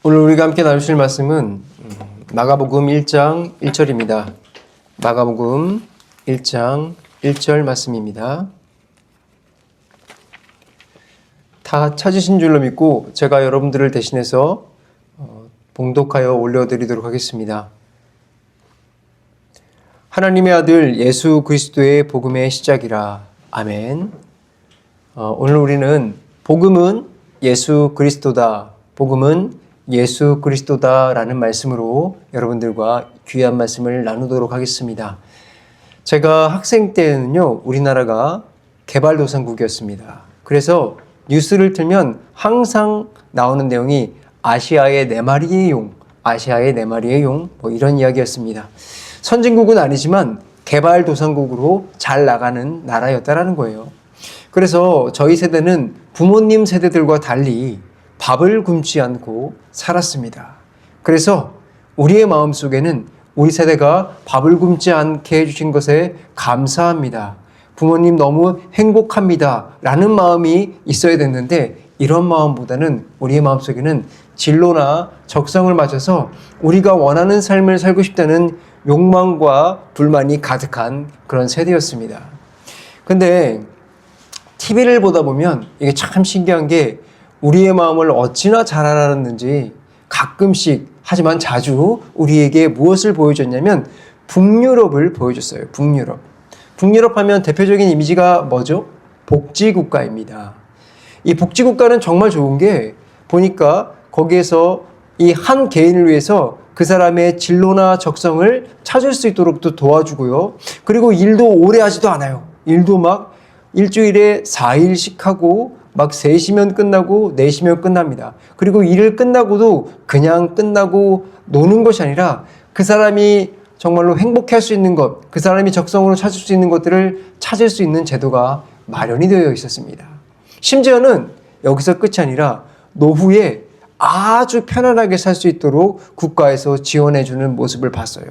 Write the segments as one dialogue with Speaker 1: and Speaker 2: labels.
Speaker 1: 오늘 우리가 함께 나누실 말씀은 마가복음 1장 1절입니다. 마가복음 1장 1절 말씀입니다. 다 찾으신 줄로 믿고 제가 여러분들을 대신해서 봉독하여 올려드리도록 하겠습니다. 하나님의 아들 예수 그리스도의 복음의 시작이라. 아멘. 오늘 우리는 복음은 예수 그리스도다. 복음은 예수 그리스도다라는 말씀으로 여러분들과 귀한 말씀을 나누도록 하겠습니다. 제가 학생 때는요, 우리나라가 개발도상국이었습니다. 그래서 뉴스를 틀면 항상 나오는 내용이 아시아의 네 마리의 용, 아시아의 네 마리의 용, 이런 이야기였습니다. 선진국은 아니지만 개발도상국으로 잘 나가는 나라였다라는 거예요. 그래서 저희 세대는 부모님 세대들과 달리 밥을 굶지 않고 살았습니다. 그래서 우리의 마음속에는 우리 세대가 밥을 굶지 않게 해주신 것에 감사합니다. 부모님 너무 행복합니다. 라는 마음이 있어야 됐는데 이런 마음보다는 우리의 마음속에는 진로나 적성을 맞춰서 우리가 원하는 삶을 살고 싶다는 욕망과 불만이 가득한 그런 세대였습니다. 근데 TV를 보다 보면 이게 참 신기한 게 우리의 마음을 어찌나 잘 알았는지 가끔씩, 하지만 자주 우리에게 무엇을 보여줬냐면 북유럽을 보여줬어요. 북유럽. 북유럽 하면 대표적인 이미지가 뭐죠? 복지국가입니다. 이 복지국가는 정말 좋은 게 보니까 거기에서 이 한 개인을 위해서 그 사람의 진로나 적성을 찾을 수 있도록 또 도와주고요. 그리고 일도 오래 하지도 않아요. 일도 막 일주일에 4일씩 하고 막 3시면 끝나고 4시면 끝납니다. 그리고 일을 끝나고도 그냥 끝나고 노는 것이 아니라 그 사람이 정말로 행복할 수 있는 것, 그 사람이 적성으로 찾을 수 있는 것들을 찾을 수 있는 제도가 마련이 되어 있었습니다. 심지어는 여기서 끝이 아니라 노후에 아주 편안하게 살 수 있도록 국가에서 지원해주는 모습을 봤어요.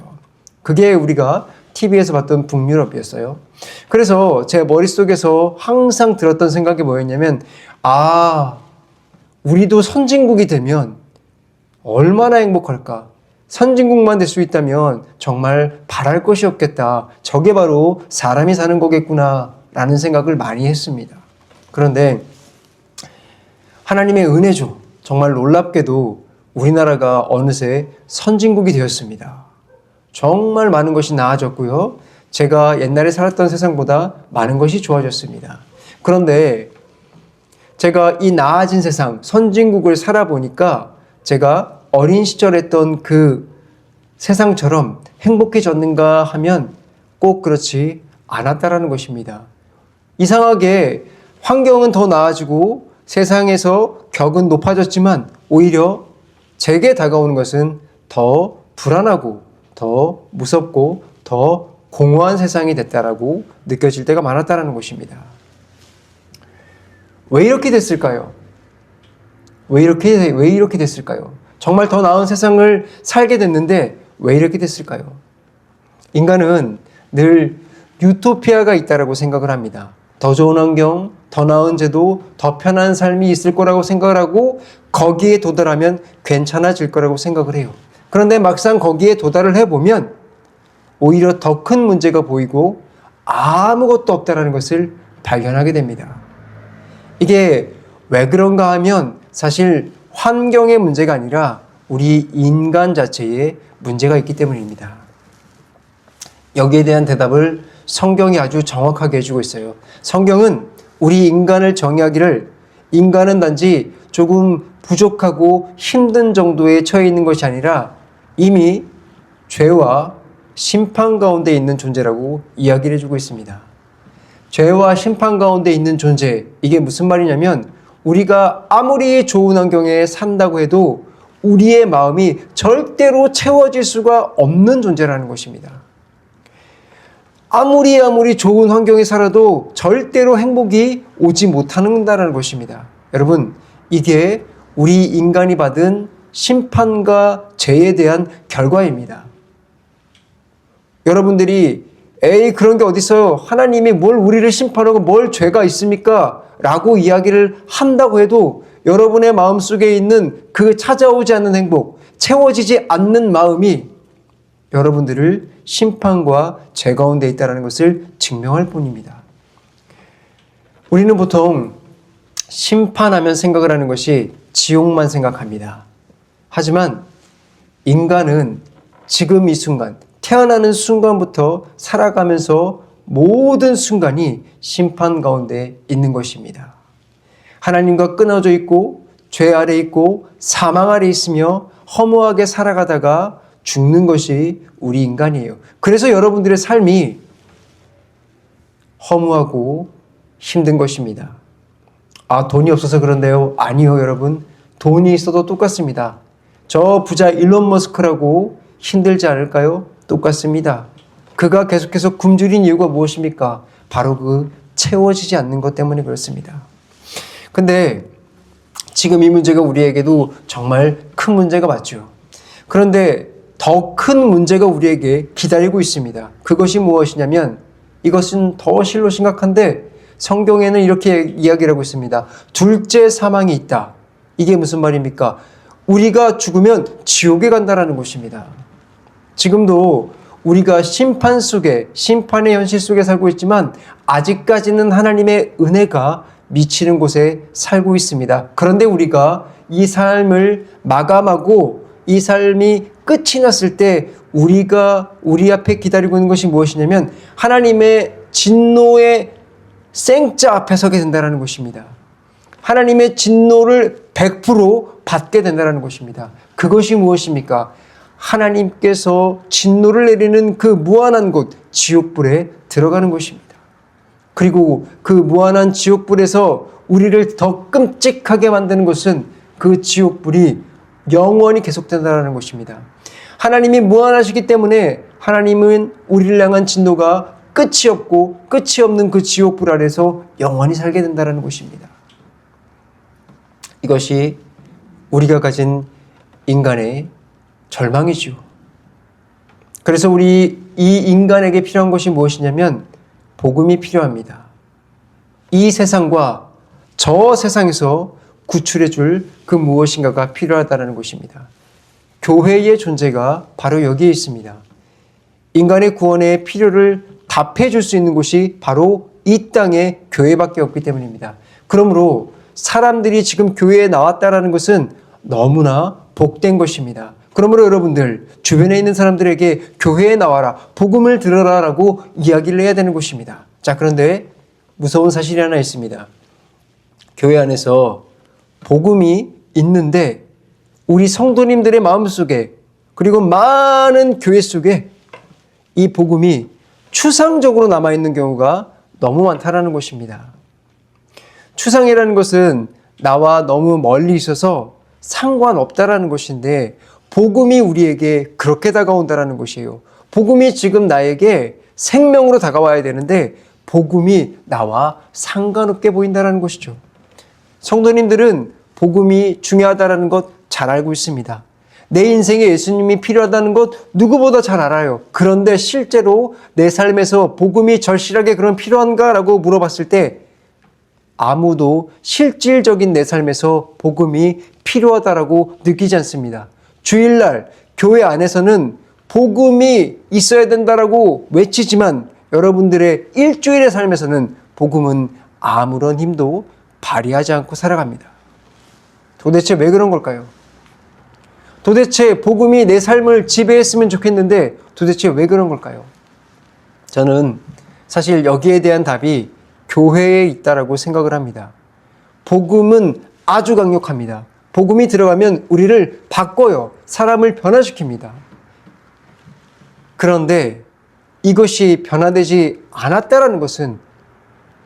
Speaker 1: 그게 우리가 TV에서 봤던 북유럽이었어요. 그래서 제 머릿속에서 항상 들었던 생각이 뭐였냐면, 우리도 선진국이 되면 얼마나 행복할까? 선진국만 될 수 있다면 정말 바랄 것이 없겠다. 저게 바로 사람이 사는 거겠구나 라는 생각을 많이 했습니다. 그런데 하나님의 은혜죠. 정말 놀랍게도 우리나라가 어느새 선진국이 되었습니다. 정말 많은 것이 나아졌고요. 제가 옛날에 살았던 세상보다 많은 것이 좋아졌습니다. 그런데 제가 이 나아진 세상, 선진국을 살아보니까 제가 어린 시절 했던 그 세상처럼 행복해졌는가 하면 꼭 그렇지 않았다라는 것입니다. 이상하게 환경은 더 나아지고 세상에서 격은 높아졌지만 오히려 제게 다가오는 것은 더 불안하고 더 무섭고 더 공허한 세상이 됐다라고 느껴질 때가 많았다라는 것입니다. 왜 이렇게 됐을까요? 왜 이렇게 됐을까요? 정말 더 나은 세상을 살게 됐는데 왜 이렇게 됐을까요? 인간은 늘 유토피아가 있다라고 생각을 합니다. 더 좋은 환경, 더 나은 제도, 더 편한 삶이 있을 거라고 생각을 하고 거기에 도달하면 괜찮아질 거라고 생각을 해요. 그런데 막상 거기에 도달을 해보면 오히려 더 큰 문제가 보이고 아무것도 없다라는 것을 발견하게 됩니다. 이게 왜 그런가 하면 사실 환경의 문제가 아니라 우리 인간 자체에 문제가 있기 때문입니다. 여기에 대한 대답을 성경이 아주 정확하게 해주고 있어요. 성경은 우리 인간을 정의하기를 인간은 단지 조금 부족하고 힘든 정도에 처해 있는 것이 아니라 이미 죄와 심판 가운데 있는 존재라고 이야기를 해주고 있습니다. 죄와 심판 가운데 있는 존재, 이게 무슨 말이냐면 우리가 아무리 좋은 환경에 산다고 해도 우리의 마음이 절대로 채워질 수가 없는 존재라는 것입니다. 아무리 좋은 환경에 살아도 절대로 행복이 오지 못한다는 것입니다. 여러분, 이게 우리 인간이 받은 심판과 죄에 대한 결과입니다. 여러분들이 그런 게 어디 있어요? 하나님이 뭘 우리를 심판하고 뭘 죄가 있습니까? 라고 이야기를 한다고 해도 여러분의 마음속에 있는 그 찾아오지 않는 행복, 채워지지 않는 마음이 여러분들을 심판과 죄 가운데 있다는 것을 증명할 뿐입니다. 우리는 보통 심판하면 생각을 하는 것이 지옥만 생각합니다. 하지만 인간은 지금 이 순간, 태어나는 순간부터 살아가면서 모든 순간이 심판 가운데 있는 것입니다. 하나님과 끊어져 있고 죄 아래 있고 사망 아래 있으며 허무하게 살아가다가 죽는 것이 우리 인간이에요. 그래서 여러분들의 삶이 허무하고 힘든 것입니다. 아, 돈이 없어서 그런데요? 아니요, 여러분. 돈이 있어도 똑같습니다. 저 부자 일론 머스크라고 힘들지 않을까요? 똑같습니다. 그가 계속해서 굶주린 이유가 무엇입니까? 바로 그 채워지지 않는 것 때문에 그렇습니다. 근데 지금 이 문제가 우리에게도 정말 큰 문제가 맞죠. 그런데 더 큰 문제가 우리에게 기다리고 있습니다. 그것이 무엇이냐면 이것은 더 실로 심각한데 성경에는 이렇게 이야기를 하고 있습니다. 둘째 사망이 있다. 이게 무슨 말입니까? 우리가 죽으면 지옥에 간다라는 것입니다. 지금도 우리가 심판 속에, 심판의 현실 속에 살고 있지만 아직까지는 하나님의 은혜가 미치는 곳에 살고 있습니다. 그런데 우리가 이 삶을 마감하고 이 삶이 끝이 났을 때 우리 앞에 기다리고 있는 것이 무엇이냐면 하나님의 진노의 생자 앞에 서게 된다는 것입니다. 하나님의 진노를 100% 받게 된다는 것입니다. 그것이 무엇입니까? 하나님께서 진노를 내리는 그 무한한 곳, 지옥불에 들어가는 것입니다. 그리고 그 무한한 지옥불에서 우리를 더 끔찍하게 만드는 것은 그 지옥불이 영원히 계속된다는 것입니다. 하나님이 무한하시기 때문에 하나님은 우리를 향한 진노가 끝이 없고 끝이 없는 그 지옥불 아래서 영원히 살게 된다는 것입니다. 이것이 우리가 가진 인간의 절망이죠. 그래서 이 인간에게 필요한 것이 무엇이냐면 복음이 필요합니다. 이 세상과 저 세상에서 구출해 줄 그 무엇인가가 필요하다는 것입니다. 교회의 존재가 바로 여기에 있습니다. 인간의 구원의 필요를 답해 줄 수 있는 곳이 바로 이 땅에 교회밖에 없기 때문입니다. 그러므로 사람들이 지금 교회에 나왔다라는 것은 너무나 복된 것입니다. 그러므로 여러분들 주변에 있는 사람들에게 교회에 나와라, 복음을 들어라 라고 이야기를 해야 되는 것입니다. 자, 그런데 무서운 사실이 하나 있습니다. 교회 안에서 복음이 있는데 우리 성도님들의 마음속에 그리고 많은 교회 속에 이 복음이 추상적으로 남아있는 경우가 너무 많다라는 것입니다. 추상이라는 것은 나와 너무 멀리 있어서 상관없다라는 것인데 복음이 우리에게 그렇게 다가온다라는 것이에요. 복음이 지금 나에게 생명으로 다가와야 되는데 복음이 나와 상관없게 보인다라는 것이죠. 성도님들은 복음이 중요하다는 것 잘 알고 있습니다. 내 인생에 예수님이 필요하다는 것 누구보다 잘 알아요. 그런데 실제로 내 삶에서 복음이 절실하게 그럼 필요한가라고 물어봤을 때 아무도 실질적인 내 삶에서 복음이 필요하다라고 느끼지 않습니다. 주일날 교회 안에서는 복음이 있어야 된다라고 외치지만 여러분들의 일주일의 삶에서는 복음은 아무런 힘도 발휘하지 않고 살아갑니다. 도대체 왜 그런 걸까요? 도대체 복음이 내 삶을 지배했으면 좋겠는데 도대체 왜 그런 걸까요? 저는 사실 여기에 대한 답이 교회에 있다라고 생각을 합니다. 복음은 아주 강력합니다. 복음이 들어가면 우리를 바꿔요. 사람을 변화시킵니다. 그런데 이것이 변화되지 않았다라는 것은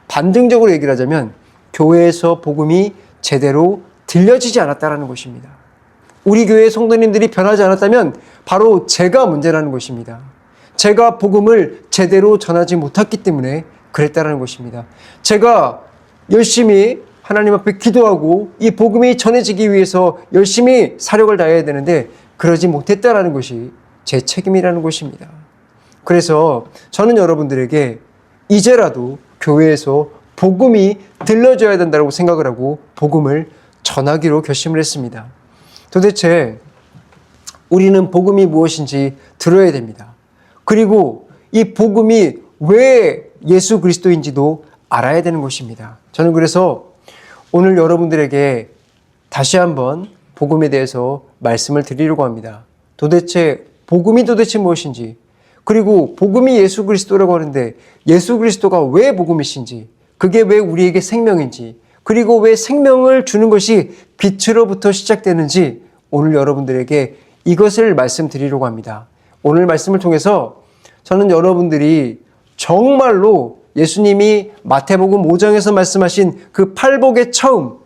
Speaker 1: 반증적으로 얘기를 하자면 교회에서 복음이 제대로 들려지지 않았다라는 것입니다. 우리 교회 성도님들이 변하지 않았다면 바로 제가 문제라는 것입니다. 제가 복음을 제대로 전하지 못했기 때문에 그랬다라는 것입니다. 제가 열심히 하나님 앞에 기도하고 이 복음이 전해지기 위해서 열심히 사력을 다해야 되는데 그러지 못했다라는 것이 제 책임이라는 것입니다. 그래서 저는 여러분들에게 이제라도 교회에서 복음이 들려줘야 된다고 생각을 하고 복음을 전하기로 결심을 했습니다. 도대체 우리는 복음이 무엇인지 들어야 됩니다. 그리고 이 복음이 왜 예수 그리스도인지도 알아야 되는 것입니다. 저는 그래서 오늘 여러분들에게 다시 한번 복음에 대해서 말씀을 드리려고 합니다. 복음이 도대체 무엇인지, 그리고 복음이 예수 그리스도라고 하는데 예수 그리스도가 왜 복음이신지, 그게 왜 우리에게 생명인지, 그리고 왜 생명을 주는 것이 빛으로부터 시작되는지 오늘 여러분들에게 이것을 말씀드리려고 합니다. 오늘 말씀을 통해서 저는 여러분들이 정말로 예수님이 마태복음 5장에서 말씀하신 그 팔복의 처음,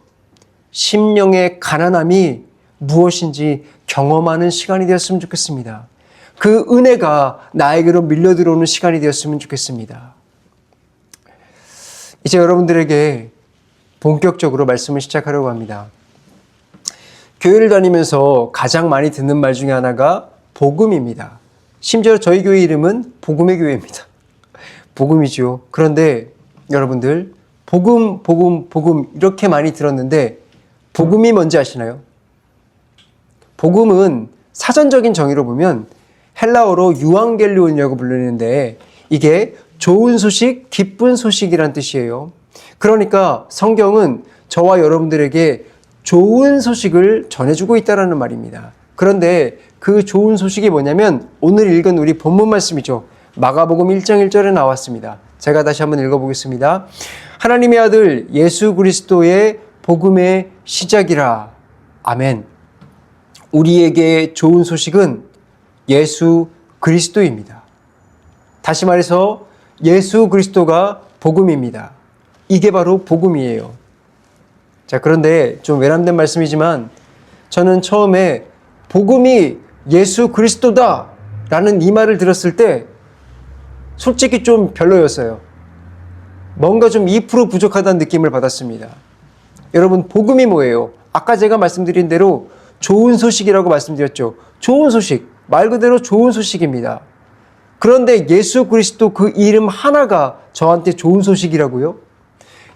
Speaker 1: 심령의 가난함이 무엇인지 경험하는 시간이 되었으면 좋겠습니다. 그 은혜가 나에게로 밀려 들어오는 시간이 되었으면 좋겠습니다. 이제 여러분들에게 본격적으로 말씀을 시작하려고 합니다. 교회를 다니면서 가장 많이 듣는 말 중에 하나가 복음입니다. 심지어 저희 교회 이름은 복음의 교회입니다. 복음이죠. 그런데 여러분들 복음 이렇게 많이 들었는데 복음이 뭔지 아시나요? 복음은 사전적인 정의로 보면 헬라어로 유앙겔리온이라고 불리는데 이게 좋은 소식, 기쁜 소식이란 뜻이에요. 그러니까 성경은 저와 여러분들에게 좋은 소식을 전해주고 있다는 말입니다. 그런데 그 좋은 소식이 뭐냐면 오늘 읽은 우리 본문 말씀이죠. 마가복음 1장 1절에 나왔습니다. 제가 다시 한번 읽어보겠습니다. 하나님의 아들 예수 그리스도의 복음의 시작이라. 아멘. 우리에게 좋은 소식은 예수 그리스도입니다. 다시 말해서 예수 그리스도가 복음입니다. 이게 바로 복음이에요. 자, 그런데 좀 외람된 말씀이지만 저는 처음에 복음이 예수 그리스도다 라는 이 말을 들었을 때 솔직히 좀 별로였어요. 뭔가 좀 2% 부족하다는 느낌을 받았습니다. 여러분, 복음이 뭐예요? 아까 제가 말씀드린 대로 좋은 소식이라고 말씀드렸죠. 좋은 소식, 말 그대로 좋은 소식입니다. 그런데 예수 그리스도 그 이름 하나가 저한테 좋은 소식이라고요?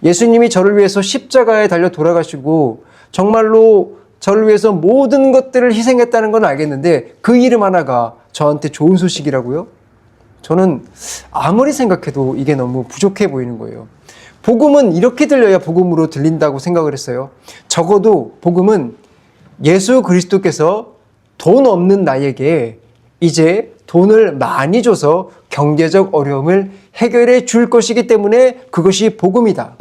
Speaker 1: 예수님이 저를 위해서 십자가에 달려 돌아가시고 정말로 저를 위해서 모든 것들을 희생했다는 건 알겠는데 그 이름 하나가 저한테 좋은 소식이라고요? 저는 아무리 생각해도 이게 너무 부족해 보이는 거예요. 복음은 이렇게 들려야 복음으로 들린다고 생각을 했어요. 적어도 복음은 예수 그리스도께서 돈 없는 나에게 이제 돈을 많이 줘서 경제적 어려움을 해결해 줄 것이기 때문에 그것이 복음이다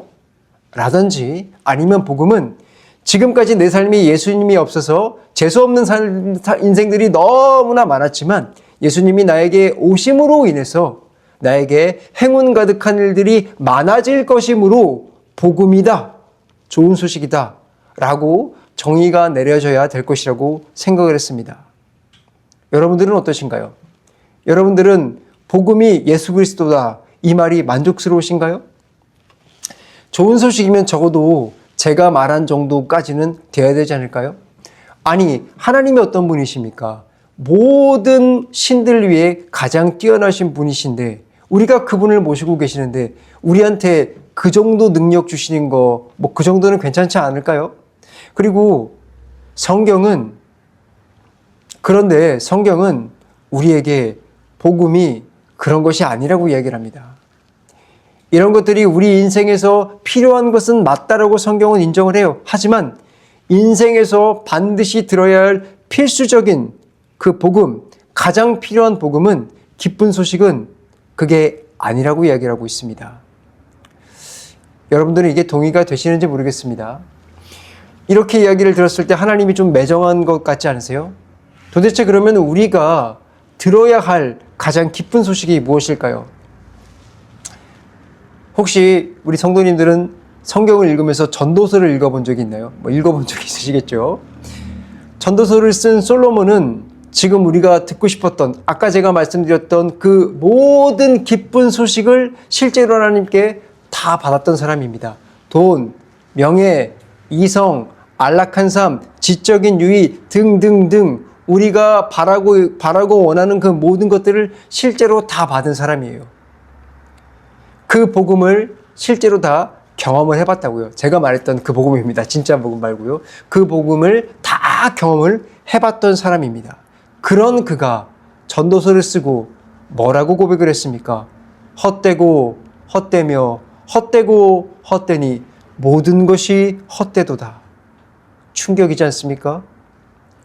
Speaker 1: 라든지, 아니면 복음은 지금까지 내 삶이 예수님이 없어서 재수없는 인생들이 너무나 많았지만 예수님이 나에게 오심으로 인해서 나에게 행운 가득한 일들이 많아질 것이므로 복음이다, 좋은 소식이다 라고 정의가 내려져야 될 것이라고 생각을 했습니다. 여러분들은 어떠신가요? 여러분들은 복음이 예수 그리스도다, 이 말이 만족스러우신가요? 좋은 소식이면 적어도 제가 말한 정도까지는 돼야 되지 않을까요? 아니, 하나님이 어떤 분이십니까? 모든 신들 위에 가장 뛰어나신 분이신데 우리가 그분을 모시고 계시는데 우리한테 그 정도 능력 주시는 거, 그 정도는 괜찮지 않을까요? 그리고 그런데 성경은 우리에게 복음이 그런 것이 아니라고 이야기를 합니다. 이런 것들이 우리 인생에서 필요한 것은 맞다라고 성경은 인정을 해요. 하지만 인생에서 반드시 들어야 할 필수적인 그 복음, 가장 필요한 복음은, 기쁜 소식은 그게 아니라고 이야기를 하고 있습니다. 여러분들은 이게 동의가 되시는지 모르겠습니다. 이렇게 이야기를 들었을 때 하나님이 좀 매정한 것 같지 않으세요? 도대체 그러면 우리가 들어야 할 가장 기쁜 소식이 무엇일까요? 혹시 우리 성도님들은 성경을 읽으면서 전도서를 읽어본 적이 있나요? 읽어본 적이 있으시겠죠? 전도서를 쓴 솔로몬은 지금 우리가 듣고 싶었던, 아까 제가 말씀드렸던 그 모든 기쁜 소식을 실제로 하나님께 다 받았던 사람입니다. 돈, 명예, 이성, 안락한 삶, 지적인 유의 등등등 우리가 바라고 원하는 그 모든 것들을 실제로 다 받은 사람이에요. 그 복음을 실제로 다 경험을 해봤다고요. 제가 말했던 그 복음입니다. 진짜 복음 말고요. 그 복음을 다 경험을 해봤던 사람입니다. 그런 그가 전도서를 쓰고 뭐라고 고백을 했습니까? 헛되고 헛되며 헛되고 헛되니 모든 것이 헛되도다. 충격이지 않습니까?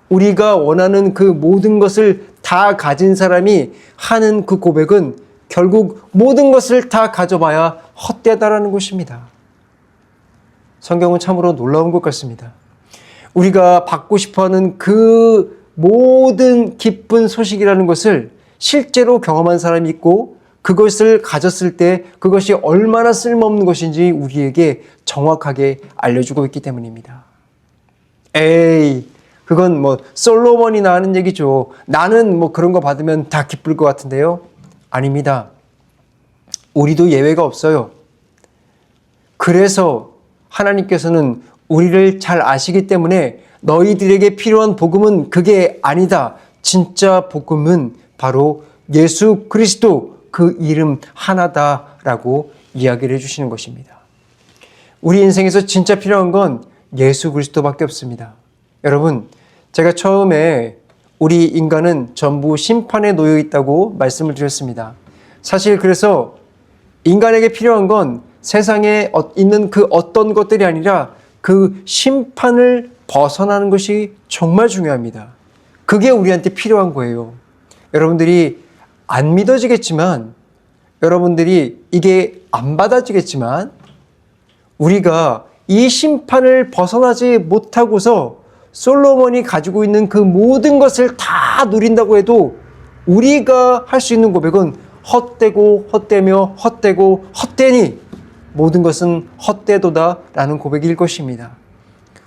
Speaker 1: 우리가 원하는 그 모든 것을 다 가진 사람이 하는 그 고백은 결국 모든 것을 다 가져봐야 헛되다라는 것입니다. 성경은 참으로 놀라운 것 같습니다. 우리가 받고 싶어하는 그 모든 기쁜 소식이라는 것을 실제로 경험한 사람이 있고 그것을 가졌을 때 그것이 얼마나 쓸모없는 것인지 우리에게 정확하게 알려주고 있기 때문입니다. 에이, 그건 뭐 솔로몬이나 하는 얘기죠. 나는 뭐 그런 거 받으면 다 기쁠 것 같은데요. 아닙니다. 우리도 예외가 없어요. 그래서 하나님께서는 우리를 잘 아시기 때문에 너희들에게 필요한 복음은 그게 아니다. 진짜 복음은 바로 예수 그리스도 그 이름 하나다라고 이야기를 해주시는 것입니다. 우리 인생에서 진짜 필요한 건 예수 그리스도밖에 없습니다. 여러분, 제가 처음에 우리 인간은 전부 심판에 놓여 있다고 말씀을 드렸습니다. 사실 그래서 인간에게 필요한 건 세상에 있는 그 어떤 것들이 아니라 그 심판을 벗어나는 것이 정말 중요합니다. 그게 우리한테 필요한 거예요. 여러분들이 안 믿어지겠지만, 여러분들이 이게 안 받아지겠지만, 우리가 이 심판을 벗어나지 못하고서 솔로몬이 가지고 있는 그 모든 것을 다 누린다고 해도 우리가 할 수 있는 고백은 헛되고 헛되며 헛되고 헛되니 모든 것은 헛되도다 라는 고백일 것입니다.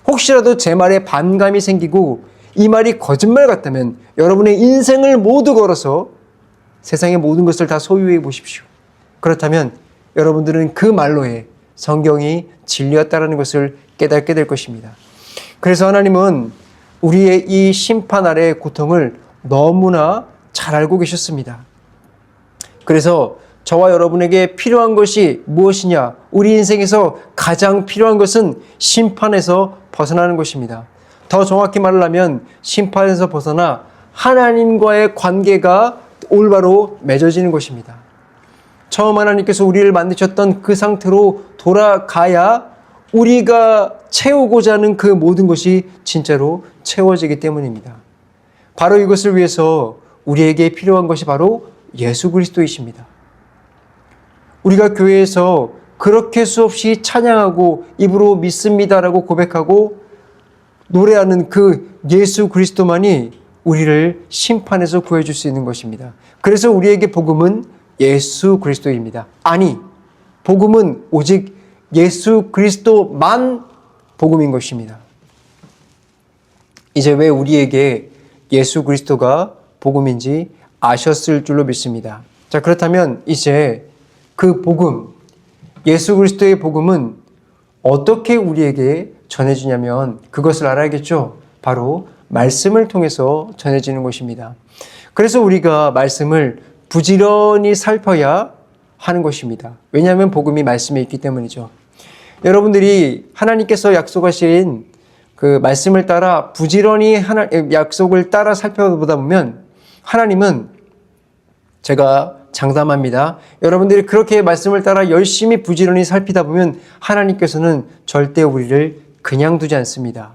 Speaker 1: 혹시라도 제 말에 반감이 생기고 이 말이 거짓말 같다면 여러분의 인생을 모두 걸어서 세상의 모든 것을 다 소유해 보십시오. 그렇다면 여러분들은 그 말로에 성경이 진리였다라는 것을 깨닫게 될 것입니다. 그래서 하나님은 우리의 이 심판 아래의 고통을 너무나 잘 알고 계셨습니다. 그래서 저와 여러분에게 필요한 것이 무엇이냐? 우리 인생에서 가장 필요한 것은 심판에서 벗어나는 것입니다. 더 정확히 말을 하면 심판에서 벗어나 하나님과의 관계가 올바로 맺어지는 것입니다. 처음 하나님께서 우리를 만드셨던 그 상태로 돌아가야 우리가 채우고자 하는 그 모든 것이 진짜로 채워지기 때문입니다. 바로 이것을 위해서 우리에게 필요한 것이 바로 예수 그리스도이십니다. 우리가 교회에서 그렇게 수없이 찬양하고 입으로 믿습니다라고 고백하고 노래하는 그 예수 그리스도만이 우리를 심판에서 구해줄 수 있는 것입니다. 그래서 우리에게 복음은 예수 그리스도입니다. 아니, 복음은 오직 예수 그리스도만 복음인 것입니다. 이제 왜 우리에게 예수 그리스도가 복음인지 아셨을 줄로 믿습니다. 자, 그렇다면 이제 그 복음, 예수 그리스도의 복음은 어떻게 우리에게 전해지냐면 그것을 알아야겠죠. 바로 말씀을 통해서 전해지는 것입니다. 그래서 우리가 말씀을 부지런히 살펴야 하는 것입니다. 왜냐하면 복음이 말씀에 있기 때문이죠. 여러분들이 하나님께서 약속하신 그 말씀을 따라 부지런히 약속을 따라 살펴보다 보면 하나님은, 제가 장담합니다. 여러분들이 그렇게 말씀을 따라 열심히 부지런히 살피다 보면 하나님께서는 절대 우리를 그냥 두지 않습니다.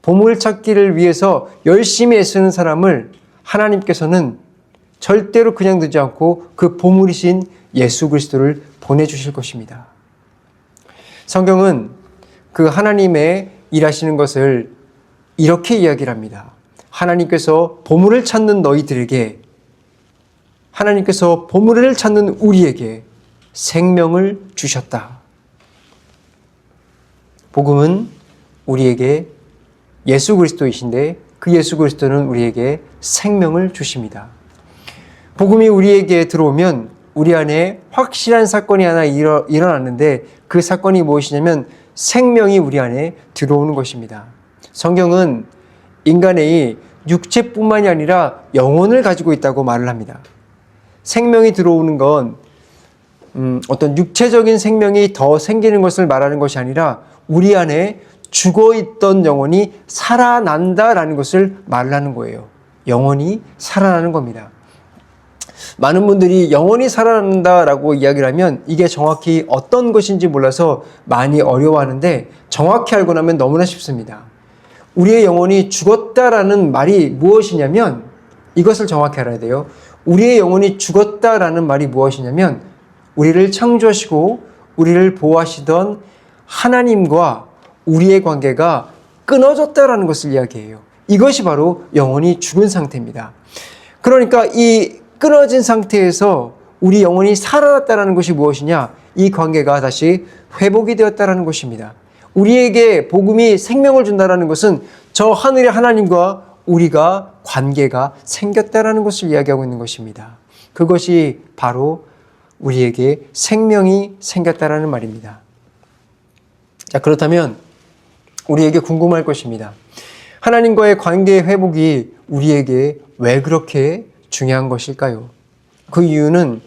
Speaker 1: 보물 찾기를 위해서 열심히 애쓰는 사람을 하나님께서는 절대로 그냥 두지 않고 그 보물이신 예수 그리스도를 보내주실 것입니다. 성경은 그 하나님의 일하시는 것을 이렇게 이야기를 합니다. 하나님께서 보물을 찾는 너희들에게, 하나님께서 보물을 찾는 우리에게 생명을 주셨다. 복음은 우리에게 예수 그리스도이신데 그 예수 그리스도는 우리에게 생명을 주십니다. 복음이 우리에게 들어오면 우리 안에 확실한 사건이 하나 일어났는데 그 사건이 무엇이냐면 생명이 우리 안에 들어오는 것입니다. 성경은 인간의 육체뿐만이 아니라 영혼을 가지고 있다고 말을 합니다. 생명이 들어오는 건 어떤 육체적인 생명이 더 생기는 것을 말하는 것이 아니라 우리 안에 죽어있던 영혼이 살아난다라는 것을 말하는 거예요. 영혼이 살아나는 겁니다. 많은 분들이 영혼이 살아난다라고 이야기를 하면 이게 정확히 어떤 것인지 몰라서 많이 어려워하는데 정확히 알고 나면 너무나 쉽습니다. 우리의 영혼이 죽었다라는 말이 무엇이냐면 이것을 정확히 알아야 돼요. 우리의 영혼이 죽었다라는 말이 무엇이냐면 우리를 창조하시고 우리를 보호하시던 하나님과 우리의 관계가 끊어졌다라는 것을 이야기해요. 이것이 바로 영혼이 죽은 상태입니다. 그러니까 이 끊어진 상태에서 우리 영혼이 살아났다는 것이 무엇이냐? 이 관계가 다시 회복이 되었다는 것입니다. 우리에게 복음이 생명을 준다는 것은 저 하늘의 하나님과 우리가 관계가 생겼다는 것을 이야기하고 있는 것입니다. 그것이 바로 우리에게 생명이 생겼다는 말입니다. 자, 그렇다면 우리에게 궁금할 것입니다. 하나님과의 관계의 회복이 우리에게 왜 그렇게 중요한 것일까요? 그 이유는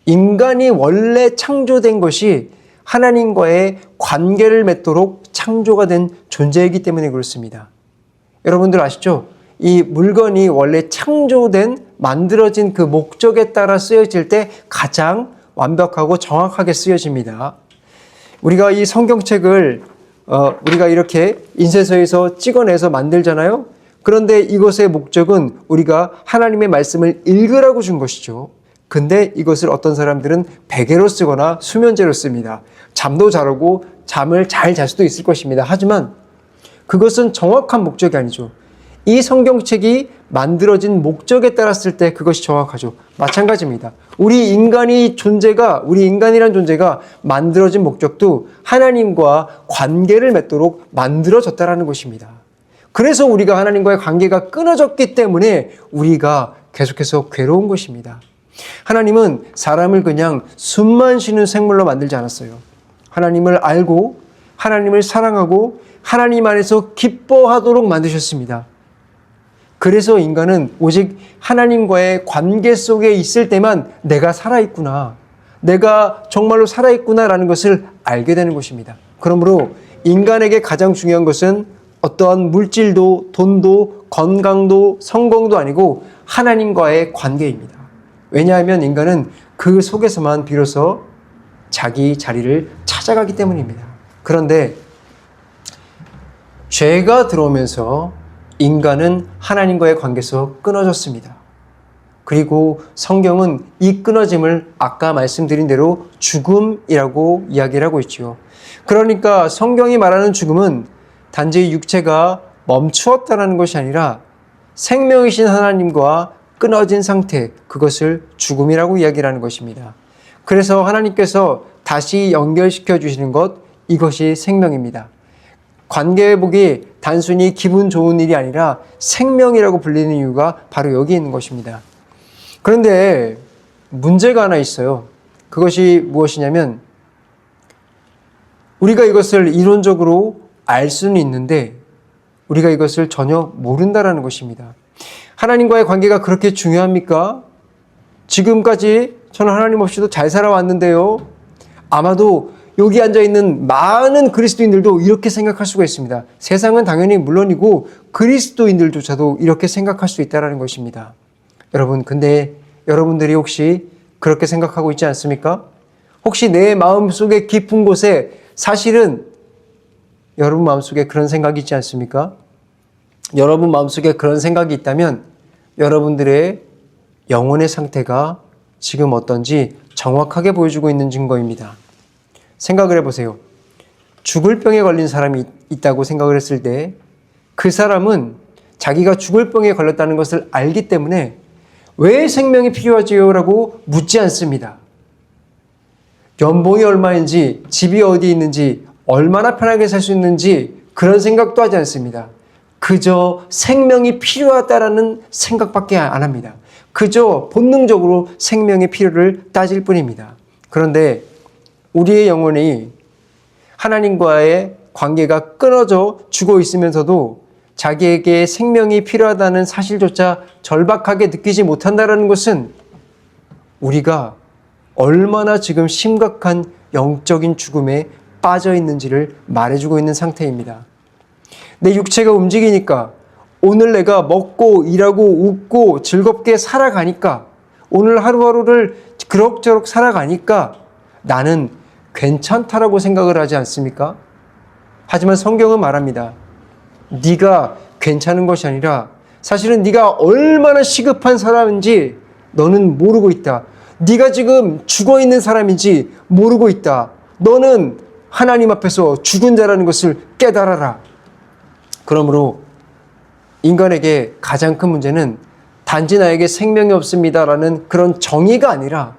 Speaker 1: 인간이 원래 창조된 것이 하나님과의 관계를 맺도록 창조가 된 존재이기 때문에 그렇습니다. 여러분들 아시죠? 이 물건이 원래 창조된, 만들어진 그 목적에 따라 쓰여질 때 가장 완벽하고 정확하게 쓰여집니다. 우리가 이 성경책을 우리가 이렇게 인쇄소에서 찍어내서 만들잖아요. 그런데 이것의 목적은 우리가 하나님의 말씀을 읽으라고 준 것이죠. 근데 이것을 어떤 사람들은 베개로 쓰거나 수면제로 씁니다. 잠도 잘 오고 잠을 잘 잘 수도 있을 것입니다. 하지만 그것은 정확한 목적이 아니죠. 이 성경책이 만들어진 목적에 따랐을 때 그것이 정확하죠. 마찬가지입니다. 우리 인간이란 존재가 만들어진 목적도 하나님과 관계를 맺도록 만들어졌다는 것입니다. 그래서 우리가 하나님과의 관계가 끊어졌기 때문에 우리가 계속해서 괴로운 것입니다. 하나님은 사람을 그냥 숨만 쉬는 생물로 만들지 않았어요. 하나님을 알고 하나님을 사랑하고 하나님 안에서 기뻐하도록 만드셨습니다. 그래서 인간은 오직 하나님과의 관계 속에 있을 때만 내가 살아있구나, 내가 정말로 살아있구나라는 것을 알게 되는 것입니다. 그러므로 인간에게 가장 중요한 것은 어떠한 물질도 돈도 건강도 성공도 아니고 하나님과의 관계입니다. 왜냐하면 인간은 그 속에서만 비로소 자기 자리를 찾아가기 때문입니다. 그런데 죄가 들어오면서 인간은 하나님과의 관계에서 끊어졌습니다. 그리고 성경은 이 끊어짐을 아까 말씀드린 대로 죽음이라고 이야기를 하고 있지요. 그러니까 성경이 말하는 죽음은 단지 육체가 멈추었다는 것이 아니라 생명이신 하나님과 끊어진 상태, 그것을 죽음이라고 이야기를 하는 것입니다. 그래서 하나님께서 다시 연결시켜 주시는 것, 이것이 생명입니다. 관계회복이 단순히 기분 좋은 일이 아니라 생명이라고 불리는 이유가 바로 여기 있는 것입니다. 그런데 문제가 하나 있어요. 그것이 무엇이냐면 우리가 이것을 이론적으로 알 수는 있는데 우리가 이것을 전혀 모른다라는 것입니다. 하나님과의 관계가 그렇게 중요합니까? 지금까지 저는 하나님 없이도 잘 살아왔는데요. 아마도 여기 앉아있는 많은 그리스도인들도 이렇게 생각할 수가 있습니다. 세상은 당연히 물론이고 그리스도인들조차도 이렇게 생각할 수 있다는 것입니다. 여러분, 근데 여러분들이 혹시 그렇게 생각하고 있지 않습니까? 혹시 내 마음속의 깊은 곳에 사실은 여러분 마음속에 그런 생각이 있지 않습니까? 여러분 마음속에 그런 생각이 있다면 여러분들의 영혼의 상태가 지금 어떤지 정확하게 보여주고 있는 증거입니다. 생각을 해보세요. 죽을 병에 걸린 사람이 있다고 생각을 했을 때 그 사람은 자기가 죽을 병에 걸렸다는 것을 알기 때문에 왜 생명이 필요하지요? 라고 묻지 않습니다. 연봉이 얼마인지, 집이 어디 있는지, 얼마나 편하게 살 수 있는지 그런 생각도 하지 않습니다. 그저 생명이 필요하다라는 생각밖에 안 합니다. 그저 본능적으로 생명의 필요를 따질 뿐입니다. 그런데 우리의 영혼이 하나님과의 관계가 끊어져 죽어 있으면서도 자기에게 생명이 필요하다는 사실조차 절박하게 느끼지 못한다는 것은 우리가 얼마나 지금 심각한 영적인 죽음에 빠져 있는지를 말해주고 있는 상태입니다. 내 육체가 움직이니까, 오늘 내가 먹고 일하고 웃고 즐겁게 살아가니까, 오늘 하루하루를 그럭저럭 살아가니까 나는 괜찮다라고 생각을 하지 않습니까? 하지만 성경은 말합니다. 네가 괜찮은 것이 아니라 사실은 네가 얼마나 시급한 사람인지 너는 모르고 있다. 네가 지금 죽어있는 사람인지 모르고 있다. 너는 하나님 앞에서 죽은 자라는 것을 깨달아라. 그러므로 인간에게 가장 큰 문제는 단지 나에게 생명이 없습니다라는 그런 정의가 아니라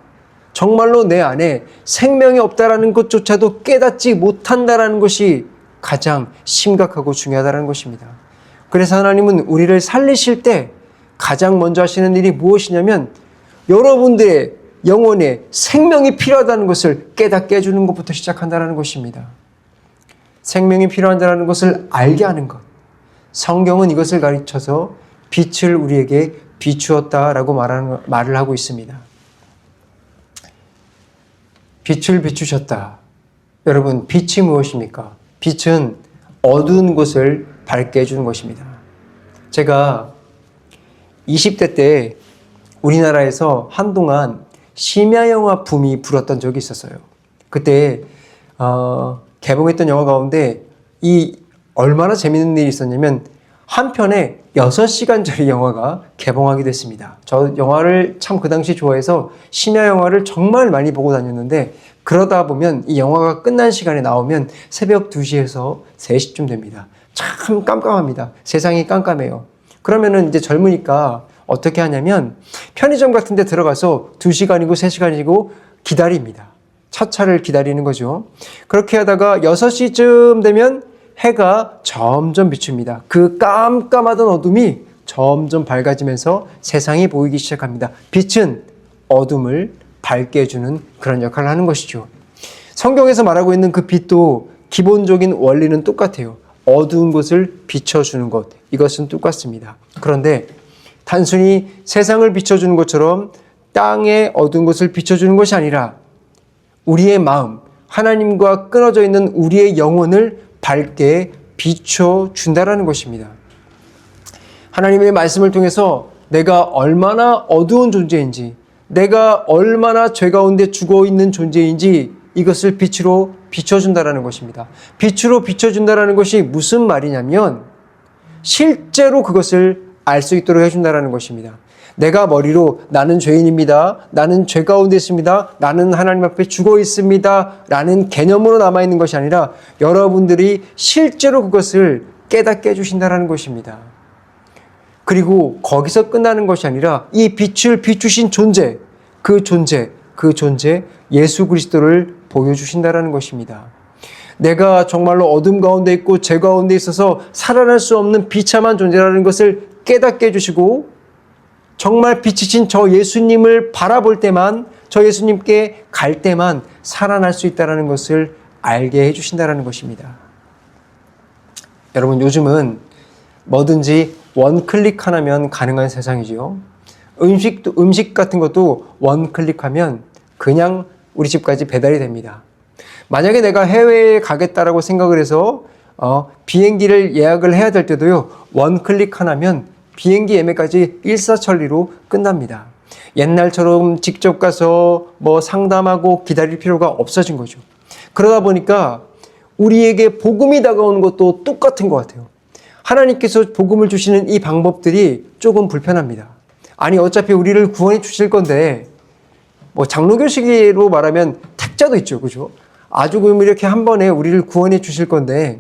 Speaker 1: 정말로 내 안에 생명이 없다라는 것조차도 깨닫지 못한다라는 것이 가장 심각하고 중요하다는 것입니다. 그래서 하나님은 우리를 살리실 때 가장 먼저 하시는 일이 무엇이냐면 여러분들의 영혼에 생명이 필요하다는 것을 깨닫게 해주는 것부터 시작한다는 것입니다. 생명이 필요하다는 것을 알게 하는 것. 성경은 이것을 가르쳐서 빛을 우리에게 비추었다라고 말을 하고 있습니다. 빛을 비추셨다. 여러분, 빛이 무엇입니까? 빛은 어두운 곳을 밝게 해주는 것입니다. 제가 20대 때 우리나라에서 한동안 심야영화 붐이 불었던 적이 있었어요. 그때 개봉했던 영화 가운데 얼마나 재밌는 일이 있었냐면 한 편에 6시간짜리 영화가 개봉하게 됐습니다. 저 영화를 참 그 당시 좋아해서 심야 영화를 정말 많이 보고 다녔는데 그러다 보면 이 영화가 끝난 시간에 나오면 새벽 2시에서 3시쯤 됩니다. 참 깜깜합니다. 세상이 깜깜해요. 그러면은 이제 젊으니까 어떻게 하냐면 편의점 같은 데 들어가서 2시간이고 3시간이고 기다립니다. 첫 차를 기다리는 거죠. 그렇게 하다가 6시쯤 되면 해가 점점 비춥니다. 그 깜깜하던 어둠이 점점 밝아지면서 세상이 보이기 시작합니다. 빛은 어둠을 밝게 해주는 그런 역할을 하는 것이죠. 성경에서 말하고 있는 그 빛도 기본적인 원리는 똑같아요. 어두운 곳을 비춰주는 것, 이것은 똑같습니다. 그런데 단순히 세상을 비춰주는 것처럼 땅의 어두운 곳을 비춰주는 것이 아니라 우리의 마음, 하나님과 끊어져 있는 우리의 영혼을 밝게 비춰준다라는 것입니다. 하나님의 말씀을 통해서 내가 얼마나 어두운 존재인지, 내가 얼마나 죄 가운데 죽어있는 존재인지 이것을 빛으로 비춰준다라는 것입니다. 빛으로 비춰준다라는 것이 무슨 말이냐면 실제로 그것을 알 수 있도록 해준다라는 것입니다. 내가 머리로 나는 죄인입니다. 나는 죄 가운데 있습니다. 나는 하나님 앞에 죽어 있습니다. 라는 개념으로 남아있는 것이 아니라 여러분들이 실제로 그것을 깨닫게 해주신다는 것입니다. 그리고 거기서 끝나는 것이 아니라 이 빛을 비추신 존재, 그 존재 예수 그리스도를 보여주신다는 것입니다. 내가 정말로 어둠 가운데 있고 죄 가운데 있어서 살아날 수 없는 비참한 존재라는 것을 깨닫게 해주시고 정말 빛이신 저 예수님을 바라볼 때만, 저 예수님께 갈 때만 살아날 수 있다는 것을 알게 해주신다는 것입니다. 여러분, 요즘은 뭐든지 원클릭 하나면 가능한 세상이지요. 음식 같은 것도 원클릭하면 그냥 우리 집까지 배달이 됩니다. 만약에 내가 해외에 가겠다라고 생각을 해서 비행기를 예약을 해야 될 때도요, 원클릭 하나면 비행기 예매까지 일사천리로 끝납니다. 옛날처럼 직접 가서 상담하고 기다릴 필요가 없어진 거죠. 그러다 보니까 우리에게 복음이 다가오는 것도 똑같은 것 같아요. 하나님께서 복음을 주시는 이 방법들이 조금 불편합니다. 아니, 어차피 우리를 구원해 주실 건데, 장로교식으로 말하면 택자도 있죠. 그죠? 아주 그럼 이렇게 한 번에 우리를 구원해 주실 건데,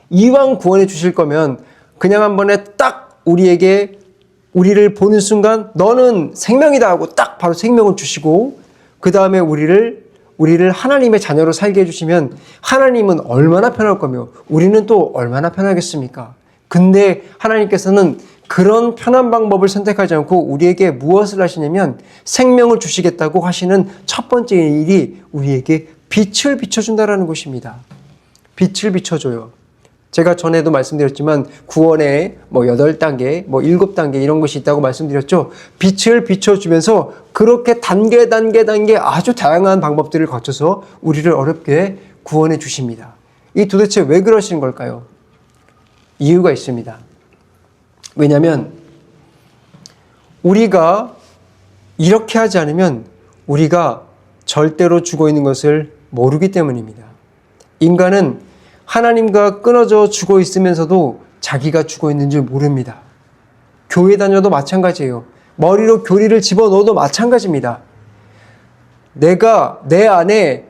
Speaker 1: 이왕 구원해 주실 거면 그냥 한 번에 딱 우리를 보는 순간 너는 생명이다 하고 딱 바로 생명을 주시고 그 다음에 우리를 하나님의 자녀로 살게 해주시면 하나님은 얼마나 편할 거며 우리는 또 얼마나 편하겠습니까? 근데 하나님께서는 그런 편한 방법을 선택하지 않고 우리에게 무엇을 하시냐면 생명을 주시겠다고 하시는 첫 번째 일이 우리에게 빛을 비춰준다는 것입니다. 빛을 비춰줘요. 제가 전에도 말씀드렸지만 구원에 8단계, 7단계 이런 것이 있다고 말씀드렸죠. 빛을 비춰주면서 그렇게 단계 아주 다양한 방법들을 거쳐서 우리를 어렵게 구원해 주십니다. 이 도대체 왜 그러신 걸까요? 이유가 있습니다. 왜냐하면 우리가 이렇게 하지 않으면 우리가 절대로 죽어 있는 것을 모르기 때문입니다. 인간은 하나님과 끊어져 죽어 있으면서도 자기가 죽어 있는 줄 모릅니다. 교회 다녀도 마찬가지예요. 머리로 교리를 집어넣어도 마찬가지입니다. 내가 내 안에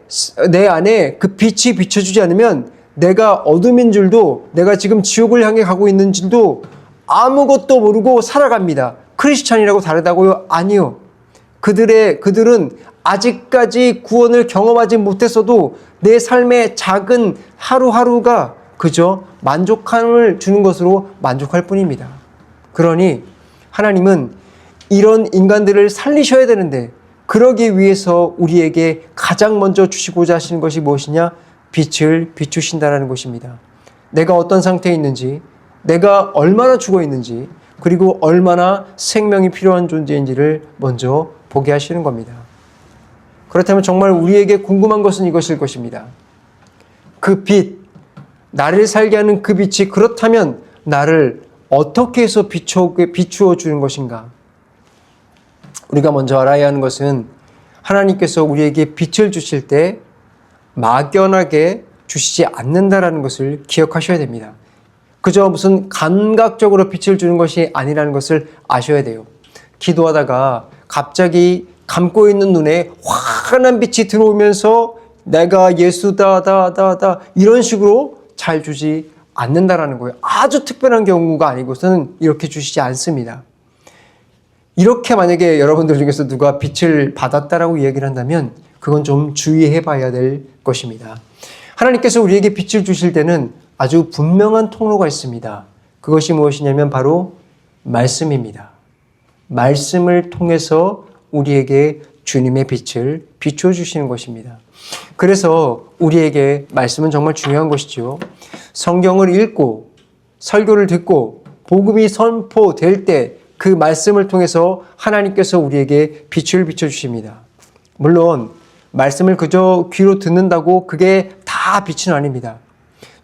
Speaker 1: 그 빛이 비춰주지 않으면 내가 어둠인 줄도, 내가 지금 지옥을 향해 가고 있는 줄도 아무것도 모르고 살아갑니다. 크리스찬이라고 다르다고요? 아니요. 그들은 아직까지 구원을 경험하지 못했어도 내 삶의 작은 하루하루가 그저 만족함을 주는 것으로 만족할 뿐입니다. 그러니 하나님은 이런 인간들을 살리셔야 되는데, 그러기 위해서 우리에게 가장 먼저 주시고자 하시는 것이 무엇이냐? 빛을 비추신다라는 것입니다. 내가 어떤 상태에 있는지, 내가 얼마나 죽어 있는지, 그리고 얼마나 생명이 필요한 존재인지를 먼저 보게 하시는 겁니다. 그렇다면 정말 우리에게 궁금한 것은 이것일 것입니다. 그 빛, 나를 살게 하는 그 빛이 그렇다면 나를 어떻게 해서 비추어 주는 것인가? 우리가 먼저 알아야 하는 것은 하나님께서 우리에게 빛을 주실 때 막연하게 주시지 않는다라는 것을 기억하셔야 됩니다. 그저 무슨 감각적으로 빛을 주는 것이 아니라는 것을 아셔야 돼요. 기도하다가 갑자기 감고 있는 눈에 환한 빛이 들어오면서 내가 예수다 이런 식으로 잘 주지 않는다라는 거예요. 아주 특별한 경우가 아니고서는 이렇게 주시지 않습니다. 이렇게 만약에 여러분들 중에서 누가 빛을 받았다라고 이야기를 한다면 그건 좀 주의해 봐야 될 것입니다. 하나님께서 우리에게 빛을 주실 때는 아주 분명한 통로가 있습니다. 그것이 무엇이냐면 바로 말씀입니다. 말씀을 통해서 우리에게 주님의 빛을 비추어 주시는 것입니다. 그래서 우리에게 말씀은 정말 중요한 것이죠. 성경을 읽고 설교를 듣고 복음이 선포될 때 그 말씀을 통해서 하나님께서 우리에게 빛을 비춰주십니다. 물론 말씀을 그저 귀로 듣는다고 그게 다 빛은 아닙니다.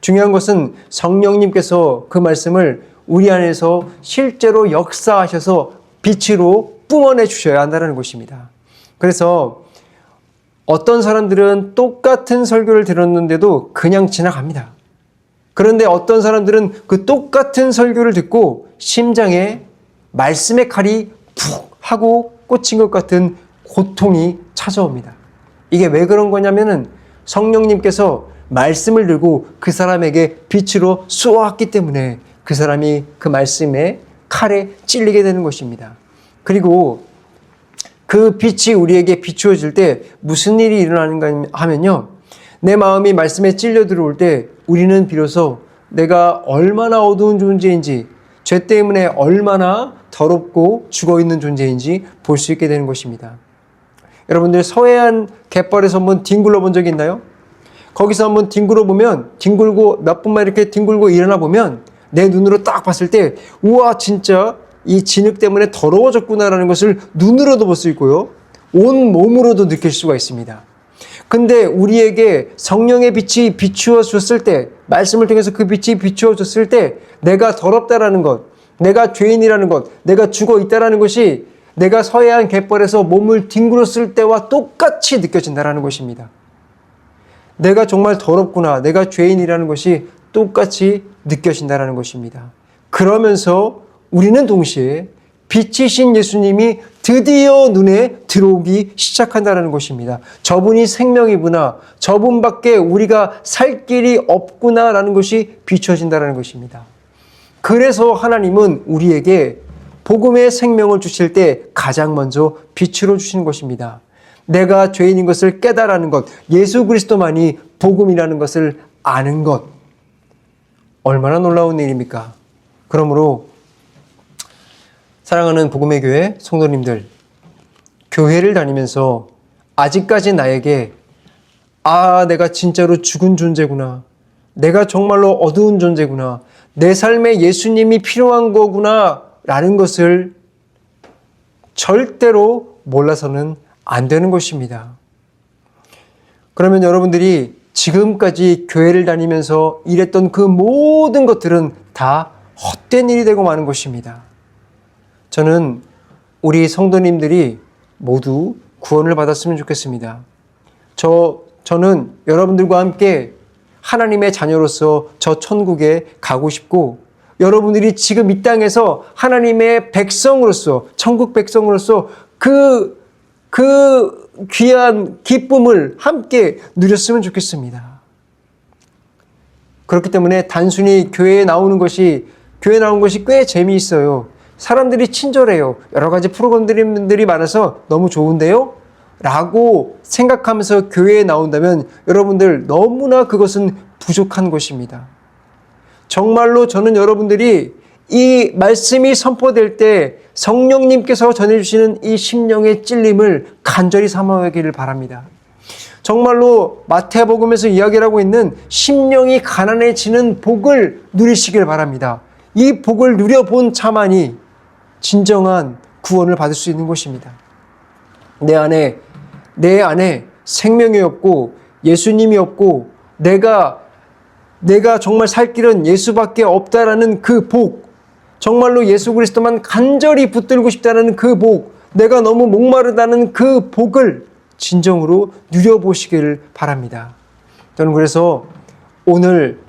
Speaker 1: 중요한 것은 성령님께서 그 말씀을 우리 안에서 실제로 역사하셔서 빛으로 뿜어내 주셔야 한다는 것입니다. 그래서 어떤 사람들은 똑같은 설교를 들었는데도 그냥 지나갑니다. 그런데 어떤 사람들은 그 똑같은 설교를 듣고 심장에 말씀의 칼이 푹 하고 꽂힌 것 같은 고통이 찾아옵니다. 이게 왜 그런 거냐면은 성령님께서 말씀을 들고 그 사람에게 빛으로 쏘았기 때문에 그 사람이 그 말씀의 칼에 찔리게 되는 것입니다. 그리고 그 빛이 우리에게 비추어질 때 무슨 일이 일어나는가 하면요, 내 마음이 말씀에 찔려 들어올 때 우리는 비로소 내가 얼마나 어두운 존재인지, 죄 때문에 얼마나 더럽고 죽어있는 존재인지 볼 수 있게 되는 것입니다. 여러분들 서해안 갯벌에서 한번 뒹굴러 본 적 있나요? 거기서 한번 뒹굴고 몇 분만 이렇게 뒹굴고 일어나 보면 내 눈으로 딱 봤을 때 우와, 진짜 이 진흙 때문에 더러워졌구나라는 것을 눈으로도 볼 수 있고요, 온 몸으로도 느낄 수가 있습니다. 근데 우리에게 성령의 빛이 비추어 줬을 때, 말씀을 통해서 그 빛이 비추어 줬을 때 내가 더럽다라는 것, 내가 죄인이라는 것, 내가 죽어 있다라는 것이 내가 서해안 갯벌에서 몸을 뒹굴었을 때와 똑같이 느껴진다라는 것입니다. 내가 정말 더럽구나, 내가 죄인이라는 것이 똑같이 느껴진다라는 것입니다. 그러면서 우리는 동시에 빛이신 예수님이 드디어 눈에 들어오기 시작한다는 것입니다. 저분이 생명이구나, 저분밖에 우리가 살 길이 없구나라는 것이 비춰진다는 것입니다. 그래서 하나님은 우리에게 복음의 생명을 주실 때 가장 먼저 빛으로 주시는 것입니다. 내가 죄인인 것을 깨달아는 것, 예수 그리스도만이 복음이라는 것을 아는 것, 얼마나 놀라운 일입니까? 그러므로 사랑하는 복음의 교회 성도님들, 교회를 다니면서 아직까지 나에게 내가 진짜로 죽은 존재구나, 내가 정말로 어두운 존재구나. 내 삶에 예수님이 필요한 거구나. 라는 것을 절대로 몰라서는 안 되는 것입니다. 그러면 여러분들이 지금까지 교회를 다니면서 일했던 그 모든 것들은 다 헛된 일이 되고 마는 것입니다. 저는 우리 성도님들이 모두 구원을 받았으면 좋겠습니다. 저는 여러분들과 함께 하나님의 자녀로서 저 천국에 가고 싶고, 여러분들이 지금 이 땅에서 하나님의 백성으로서, 천국 백성으로서 그 귀한 기쁨을 함께 누렸으면 좋겠습니다. 그렇기 때문에 단순히 교회에 나오는 것이 꽤 재미있어요. 사람들이 친절해요. 여러 가지 프로그램들이 많아서 너무 좋은데요? 라고 생각하면서 교회에 나온다면 여러분들 너무나 그것은 부족한 것입니다. 정말로 저는 여러분들이 이 말씀이 선포될 때 성령님께서 전해주시는 이 심령의 찔림을 간절히 삼아야기를 바랍니다. 정말로 마태복음에서 이야기를 하고 있는 심령이 가난해지는 복을 누리시길 바랍니다. 이 복을 누려본 자만이 진정한 구원을 받을 수 있는 것입니다. 내 안에 생명이 없고 예수님이 없고 내가 정말 살 길은 예수밖에 없다라는 그 복, 정말로 예수 그리스도만 간절히 붙들고 싶다는 그 복, 내가 너무 목마르다는 그 복을 진정으로 누려보시기를 바랍니다. 저는 그래서 오늘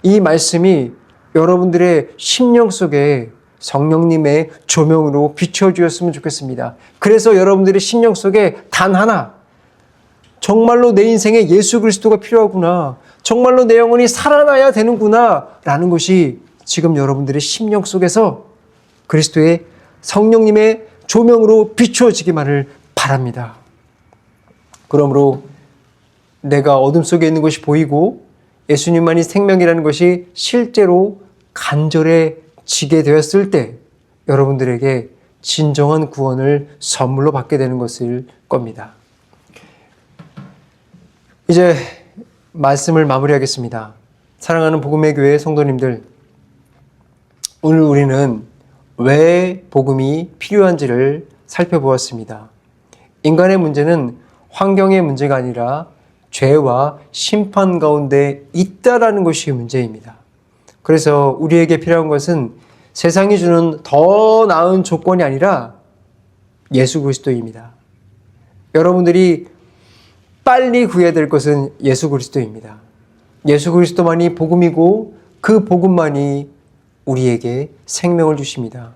Speaker 1: 이 말씀이 여러분들의 심령 속에 성령님의 조명으로 비춰주었으면 좋겠습니다. 그래서 여러분들의 심령 속에 단 하나, 정말로 내 인생에 예수 그리스도가 필요하구나, 정말로 내 영혼이 살아나야 되는구나 라는 것이 지금 여러분들의 심령 속에서 그리스도의 성령님의 조명으로 비추어지기만을 바랍니다. 그러므로 내가 어둠 속에 있는 것이 보이고 예수님만이 생명이라는 것이 실제로 간절해지게 되었을 때 여러분들에게 진정한 구원을 선물로 받게 되는 것일 겁니다. 이제 말씀을 마무리하겠습니다. 사랑하는 복음의 교회 성도님들, 오늘 우리는 왜 복음이 필요한지를 살펴보았습니다. 인간의 문제는 환경의 문제가 아니라 죄와 심판 가운데 있다라는 것이 문제입니다. 그래서 우리에게 필요한 것은 세상이 주는 더 나은 조건이 아니라 예수 그리스도입니다. 여러분들이 빨리 구해야 될 것은 예수 그리스도입니다. 예수 그리스도만이 복음이고 그 복음만이 우리에게 생명을 주십니다.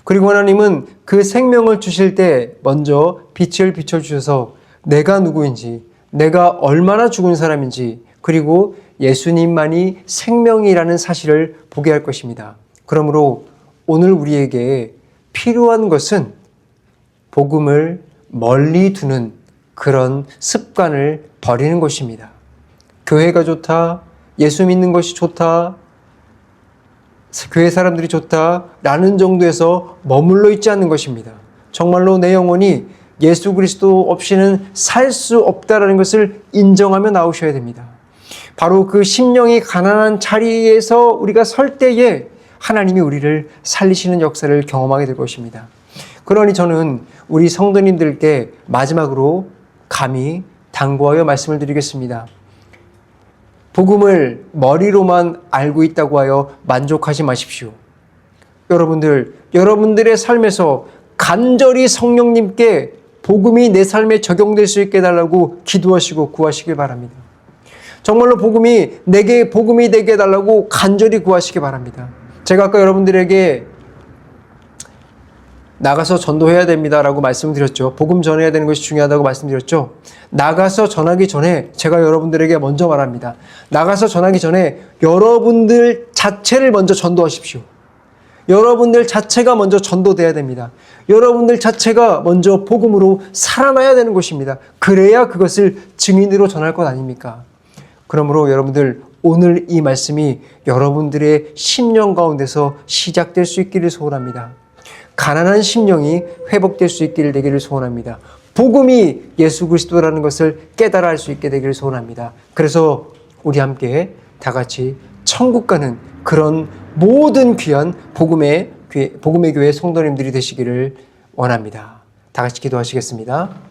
Speaker 1: 그리고 하나님은 그 생명을 주실 때 먼저 빛을 비춰주셔서 내가 누구인지, 내가 얼마나 죽은 사람인지, 그리고 예수님만이 생명이라는 사실을 보게 할 것입니다. 그러므로 오늘 우리에게 필요한 것은 복음을 멀리 두는 그런 습관을 버리는 것입니다. 교회가 좋다, 예수 믿는 것이 좋다, 교회 사람들이 좋다라는 정도에서 머물러 있지 않는 것입니다. 정말로 내 영혼이 예수 그리스도 없이는 살 수 없다라는 것을 인정하며 나오셔야 됩니다. 바로 그 심령이 가난한 자리에서 우리가 설 때에 하나님이 우리를 살리시는 역사를 경험하게 될 것입니다. 그러니 저는 우리 성도님들께 마지막으로 감히 당부하여 말씀을 드리겠습니다. 복음을 머리로만 알고 있다고 하여 만족하지 마십시오. 여러분들의 삶에서 간절히 성령님께 복음이 내 삶에 적용될 수 있게 해달라고 기도하시고 구하시길 바랍니다. 정말로 복음이 내게 복음이 되게 해달라고 간절히 구하시기 바랍니다. 제가 아까 여러분들에게 나가서 전도해야 됩니다라고 말씀드렸죠. 복음 전해야 되는 것이 중요하다고 말씀드렸죠. 나가서 전하기 전에 제가 여러분들에게 먼저 말합니다. 나가서 전하기 전에 여러분들 자체를 먼저 전도하십시오. 여러분들 자체가 먼저 전도돼야 됩니다. 여러분들 자체가 먼저 복음으로 살아나야 되는 것입니다. 그래야 그것을 증인으로 전할 것 아닙니까? 그러므로 여러분들 오늘 이 말씀이 여러분들의 심령 가운데서 시작될 수 있기를 소원합니다. 가난한 심령이 회복될 수 있기를 되기를 소원합니다. 복음이 예수 그리스도라는 것을 깨달아 알 수 있게 되기를 소원합니다. 그래서 우리 함께 다 같이 천국 가는 그런 모든 귀한 복음의 교회 성도님들이 되시기를 원합니다. 다 같이 기도하시겠습니다.